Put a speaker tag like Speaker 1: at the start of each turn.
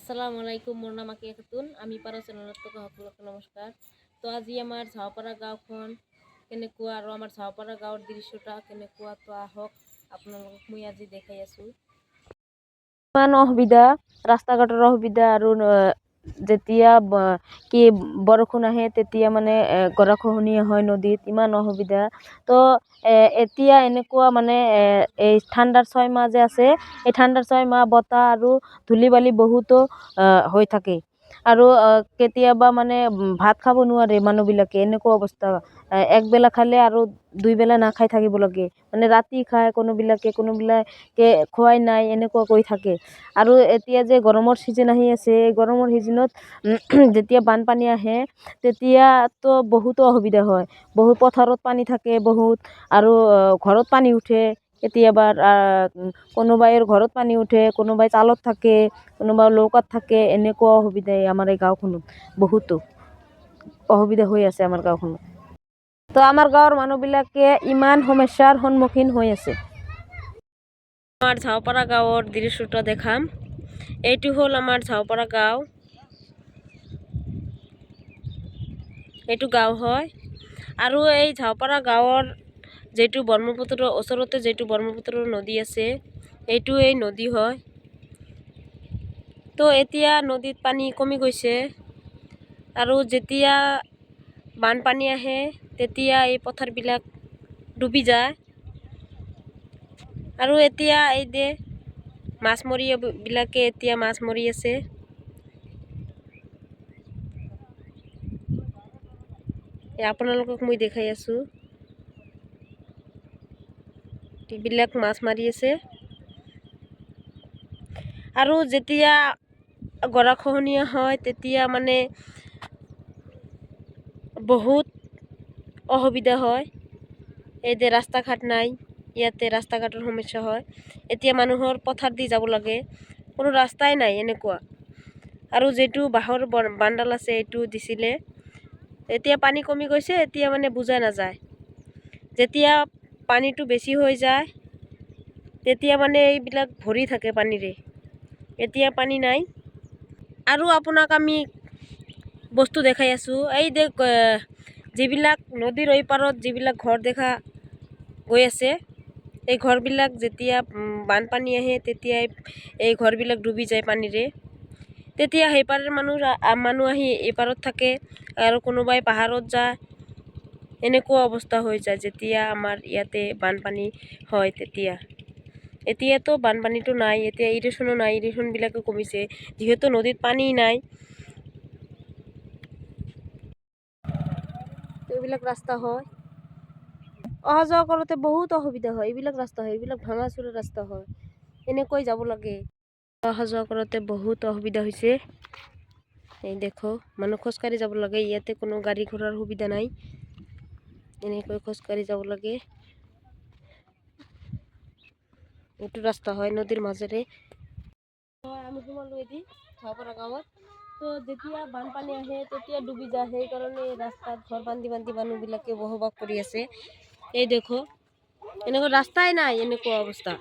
Speaker 1: আসসালামু আলাইকুম, মোৰ নাম আকিয়া খাতুন। আমি পাৰা চেনেলত থকা সকলোকে নমস্কাৰ। তো আজি আমাৰ ঝাওপাৰা গাঁওখন কেনেকুৱা আৰু আমাৰ ঝাওপাৰা গাঁৱৰ দৃশ্যটা কেনেকুৱা, তো আহক আপোনালোকক মই আজি দেখাই আছোঁ। ইমান অসুবিধা, ৰাস্তা ঘাটৰ অসুবিধা আৰু যেতিয়া কি বৰষুণ আহে তেতিয়া মানে গৰাখহনীয়া হয় নদীত, ইমান অসুবিধা। তো এতিয়া এনেকুৱা মানে এই ঠাণ্ডাৰ 6 মাহ যে আছে, এই ঠাণ্ডাৰ 6 মাহ বতাহ আৰু ধূলি বালি বহুতো হৈ থাকে। আৰু কেতিয়াবা মানে ভাত খাব নোৱাৰে মানুহবিলাকে, এনেকুৱা অৱস্থা। একবেলা খালে আৰু 2 বেলা নাখাই থাকিব লাগে, মানে ৰাতি খায় কোনোবিলাকে খোৱাই নাই, এনেকুৱা কৰি থাকে। আৰু এতিয়া যে গৰমৰ ছিজন আহি আছে, এই গৰমৰ ছিজনত যেতিয়া বানপানী আহে তেতিয়াতো বহুতো অসুবিধা হয়। বহুত পথাৰত পানী থাকে বহুত, আৰু ঘৰত পানী উঠে। কেতিয়াবা কোনোবাই ঘৰত পানী উঠে, কোনোবাই চালত থাকে, কোনোবাই লৌকাত থাকে, এনেকুৱা অসুবিধা আমাৰ এই গাঁওখনত বহুতো অসুবিধা হৈ আছে আমাৰ গাঁওখনত। তো আমাৰ গাঁৱৰ মানুহবিলাকে ইমান সমস্যাৰ সন্মুখীন হৈ আছে। আমাৰ ঝাওপাৰা গাঁৱৰ দৃশ্যটা দেখাম। এইটো হ'ল আমাৰ ঝাওপাৰা গাঁও, এইটো গাঁও হয়। আৰু এই ঝাওপাৰা গাঁৱৰ যেটো ব্ৰহ্মপুত্ৰৰ ওচৰতে যেটো ব্ৰহ্মপুত্ৰৰ নদী আছে, এইটো এই নদী হয়। তো এতিয়া নদীত পানী কমি গৈছে, আৰু যেতিয়া বানপানী আহে তেতিয়া এই পথাৰবিলাক ডুবি যায়। আৰু এতিয়া এই যে মাছমৰীয়াবিলাকে এতিয়া মাছ মৰি আছে। আপোনালোকক মই দেখাই আছোঁ, এইবিলাক মাছ মাৰি আছে। আৰু যেতিয়া গৰাখহনীয়া হয় তেতিয়া মানে বহুত অসুবিধা হয়। এই যে ৰাস্তা ঘাট নাই, ইয়াতে ৰাস্তা ঘাটৰ সমস্যা হয়। এতিয়া মানুহৰ পথাৰ দি যাব লাগে, কোনো ৰাস্তাই নাই এনেকুৱা। আৰু যেটো বাঁহৰ বান্দাল আছে এইটো দিছিলে, এতিয়া পানী কমি গৈছে, এতিয়া মানে বুজা নাযায়। যেতিয়া পানীটো বেছি হৈ যায় তেতিয়া মানে এইবিলাক ভৰি থাকে পানীৰে, এতিয়া পানী নাই। আৰু আপোনাক আমি বস্তু দেখাই আছোঁ, এই যে যিবিলাক নদীৰ এই পাৰত যিবিলাক ঘৰ দেখা গৈ আছে, এই ঘৰবিলাক যেতিয়া বানপানী আহে তেতিয়াই এই ঘৰবিলাক ডুবি যায় পানীৰে। তেতিয়া সেইপাৰৰ মানুহ আহি এইপাৰত থাকে, আৰু কোনোবাই পাহাৰত যায়, এনেকুৱা অৱস্থা হৈ যায় যেতিয়া আমাৰ ইয়াতে বানপানী হয় তেতিয়া। এতিয়াতো বানপানীটো নাই, এতিয়া ইৰিগেশ্যনো নাই, ইৰিগেশ্যনবিলাকো কমিছে যিহেতু নদীত পানী নাই। এইবিলাক ৰাস্তা হয়, অহা যোৱা কৰোঁতে বহুত অসুবিধা হয়। এইবিলাক ৰাস্তা হয়, এইবিলাক ভাঙাচোৰা ৰাস্তা হয়, এনেকৈ যাব লাগে। অহা যোৱা কৰোঁতে বহুত অসুবিধা হৈছে। এই দেখো মানুহ খোজকাঢ়ি যাব লাগে, ইয়াতে কোনো গাড়ী ঘোড়াৰ সুবিধা নাই, এনেকৈ খোজকাঢ়ি যাব লাগে। এইটো ৰাস্তা হয় নদীৰ মাজেৰে। আমি সোমালো এদি ঝাওপাৰা গাঁৱত। তো যেতিয়া বানপানী আহে তেতিয়া ডুবি যায়, সেইকাৰণে ৰাস্তাত ঘৰ বান্ধি বান্ধি মানুহবিলাকে বসবাস কৰি আছে। এই দেখো এনেকুৱা ৰাস্তাই নাই, এনেকুৱা অৱস্থা।